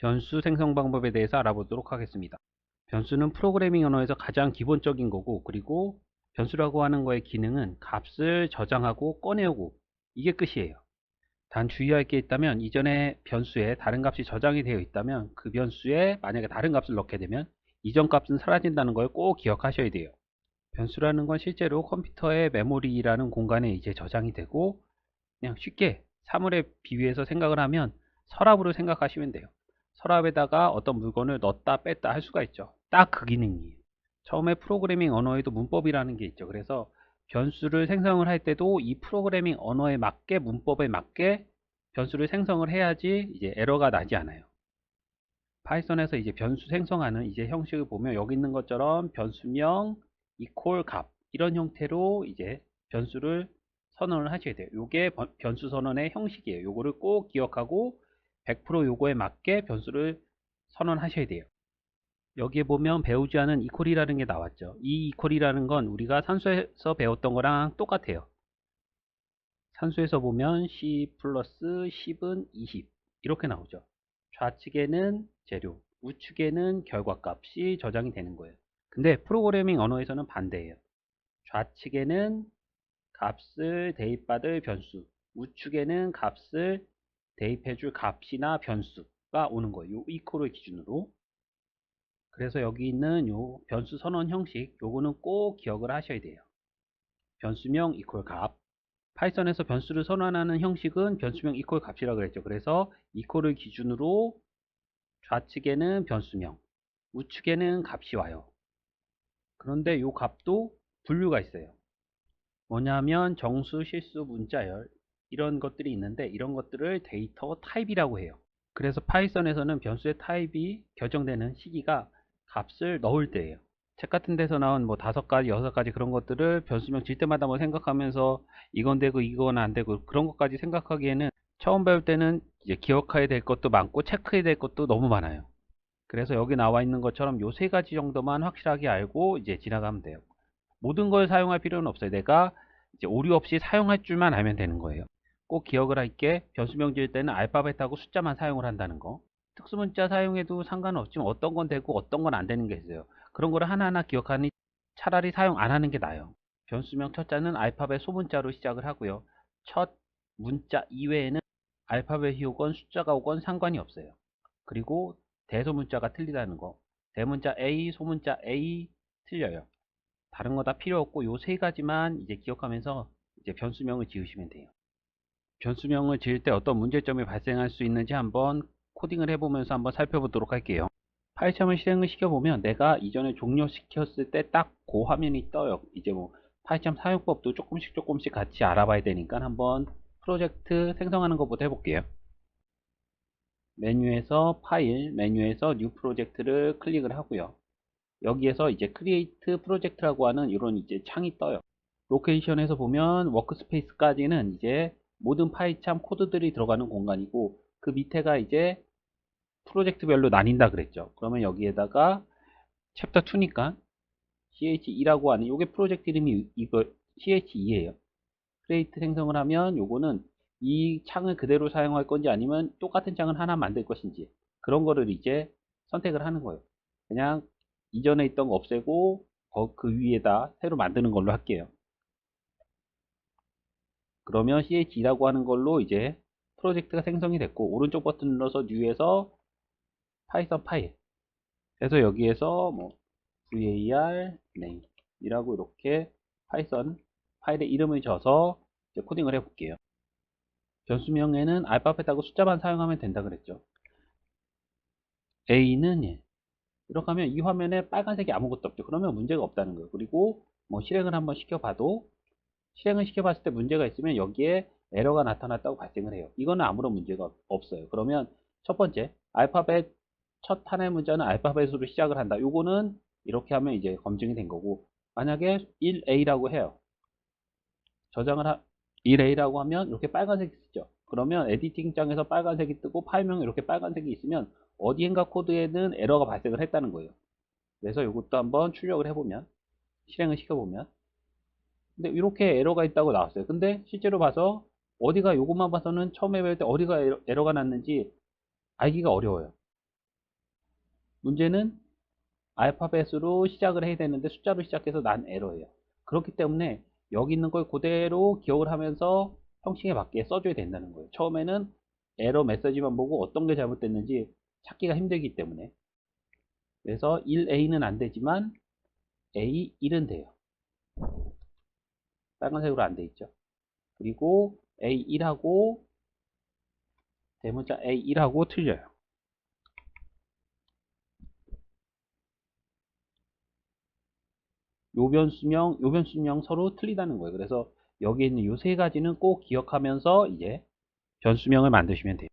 변수 생성 방법에 대해서 알아보도록 하겠습니다. 변수는 프로그래밍 언어에서 가장 기본적인 거고, 그리고 변수라고 하는 거의 기능은 값을 저장하고 꺼내오고, 이게 끝이에요. 단 주의할 게 있다면, 이전에 변수에 다른 값이 저장이 되어 있다면 그 변수에 만약에 다른 값을 넣게 되면 이전 값은 사라진다는 걸 꼭 기억하셔야 돼요. 변수라는 건 실제로 컴퓨터의 메모리라는 공간에 이제 저장이 되고, 그냥 쉽게 사물에 비유해서 생각을 하면 서랍으로 생각하시면 돼요. 서랍에다가 어떤 물건을 넣었다 뺐다 할 수가 있죠. 딱 그 기능이에요. 처음에 프로그래밍 언어에도 문법이라는 게 있죠. 그래서 변수를 생성을 할 때도 이 프로그래밍 언어에 맞게, 문법에 맞게 변수를 생성을 해야지 이제 에러가 나지 않아요. 파이썬에서 이제 변수 생성하는 이제 형식을 보면 여기 있는 것처럼 변수명 이퀄 값 이런 형태로 이제 변수를 선언을 하셔야 돼요. 이게 변수 선언의 형식이에요. 요거를 꼭 기억하고 100% 요거에 맞게 변수를 선언하셔야 돼요. 여기에 보면 배우지 않은 이퀄이라는 게 나왔죠. 이 이퀄이라는 건 우리가 산수에서 배웠던 거랑 똑같아요. 산수에서 보면 C 플러스 10은 20 이렇게 나오죠. 좌측에는 재료, 우측에는 결과값이 저장이 되는 거예요. 근데 프로그래밍 언어에서는 반대예요. 좌측에는 값을 대입받을 변수, 우측에는 값을 대입해줄 값이나 변수가 오는 거예요. 요 이퀄을 기준으로. 그래서 여기 있는 요 변수 선언 형식, 요거는 꼭 기억을 하셔야 돼요. 변수명 이퀄 값. 파이썬에서 변수를 선언하는 형식은 변수명 이퀄 값이라고 그랬죠. 그래서 이퀄을 기준으로 좌측에는 변수명, 우측에는 값이 와요. 그런데 이 값도 분류가 있어요. 뭐냐면 정수, 실수, 문자열 이런 것들이 있는데 이런 것들을 데이터 타입이라고 해요. 그래서 파이썬에서는 변수의 타입이 결정되는 시기가 값을 넣을 때예요. 책 같은 데서 나온 뭐 5가지, 6가지 그런 것들을 변수명 질 때마다 뭐 생각하면서 이건 되고 이건 안 되고 그런 것까지 생각하기에는 처음 배울 때는 이제 기억해야 될 것도 많고 체크해야 될 것도 너무 많아요. 그래서 여기 나와 있는 것처럼 요 3가지 정도만 확실하게 알고 이제 지나가면 돼요. 모든 걸 사용할 필요는 없어요. 내가 이제 오류 없이 사용할 줄만 알면 되는 거예요. 꼭 기억을 할게. 변수명 지을 때는 알파벳하고 숫자만 사용을 한다는 거. 특수문자 사용해도 상관은 없지만 어떤 건 되고 어떤 건 안 되는 게 있어요. 그런 거를 하나하나 기억하니 차라리 사용 안 하는 게 나아요. 변수명 첫 자는 알파벳 소문자로 시작을 하고요. 첫 문자 이외에는 알파벳이 오건 숫자가 오건 상관이 없어요. 그리고 대소문자가 틀리다는 거. 대문자 A, 소문자 A 틀려요. 다른 거 다 필요 없고 요 3가지만 이제 기억하면서 이제 변수명을 지으시면 돼요. 변수명을 지을 때 어떤 문제점이 발생할 수 있는지 한번 코딩을 해보면서 한번 살펴보도록 할게요. 파이썬을 실행을 시켜보면 내가 이전에 종료시켰을 때 딱 그 화면이 떠요. 이제 뭐 파이썬 사용법도 조금씩 같이 알아봐야 되니까 한번 프로젝트 생성하는 것부터 해볼게요. 메뉴에서 파일, 메뉴에서 뉴 프로젝트를 클릭을 하고요. 여기에서 이제 크리에이트 프로젝트라고 하는 이런 이제 창이 떠요. 로케이션에서 보면 워크스페이스까지는 이제 모든 파이참 코드들이 들어가는 공간이고 그 밑에가 이제 프로젝트별로 나뉜다 그랬죠. 그러면 여기에다가 챕터 2니까 CH2라고 하는 요게 프로젝트 이름이 이거 CH2예요. 크리에이트 생성을 하면 요거는 이 창을 그대로 사용할 건지 아니면 똑같은 창을 하나 만들 것인지 그런 거를 이제 선택을 하는 거예요. 그냥 이전에 있던 거 없애고 그 위에다 새로 만드는 걸로 할게요. 그러면 CH2라고 하는 걸로 이제 프로젝트가 생성이 됐고 오른쪽 버튼 눌러서 뉴에서 파이썬 파일 그래서 여기에서 뭐 var name 이라고 이렇게 파이썬 파일의 이름을 줘서 이제 코딩을 해 볼게요. 변수명에는 알파벳하고 숫자만 사용하면 된다 그랬죠. A는 이렇게 하면 이 화면에 빨간색이 아무것도 없죠. 그러면 문제가 없다는 거예요. 그리고 뭐 실행을 한번 시켜봐도 실행을 시켜봤을 때 문제가 있으면 여기에 에러가 나타났다고 발생을 해요. 이거는 아무런 문제가 없어요. 그러면 첫 번째 알파벳 첫 하나의 문자는 알파벳으로 시작을 한다. 요거는 이렇게 하면 이제 검증이 된 거고 만약에 1A라고 해요. 저장을 1A라고 하면 이렇게 빨간색이 쓰죠. 그러면 에디팅장에서 빨간색이 뜨고 파일명에 이렇게 빨간색이 있으면 어디엔가 코드에는 에러가 발생을 했다는 거예요. 그래서 이것도 한번 출력을 해보면 실행을 시켜보면 근데 이렇게 에러가 있다고 나왔어요. 근데 실제로 봐서 어디가 요것만 봐서는 처음에 배울 때 어디가 에러가 났는지 알기가 어려워요. 문제는 알파벳으로 시작을 해야 되는데 숫자로 시작해서 난 에러예요. 그렇기 때문에 여기 있는 걸 그대로 기억을 하면서 형식에 맞게 써줘야 된다는 거예요. 처음에는 에러 메시지만 보고 어떤 게 잘못됐는지 찾기가 힘들기 때문에. 그래서 1A는 안 되지만 A1은 돼요. 빨간색으로 안 돼 있죠. 그리고 A1하고 대문자 A1하고 틀려요. 요 변수명 서로 틀리다는 거예요. 그래서 여기 있는 요 세 가지는 꼭 기억하면서 이제 변수명을 만드시면 돼요.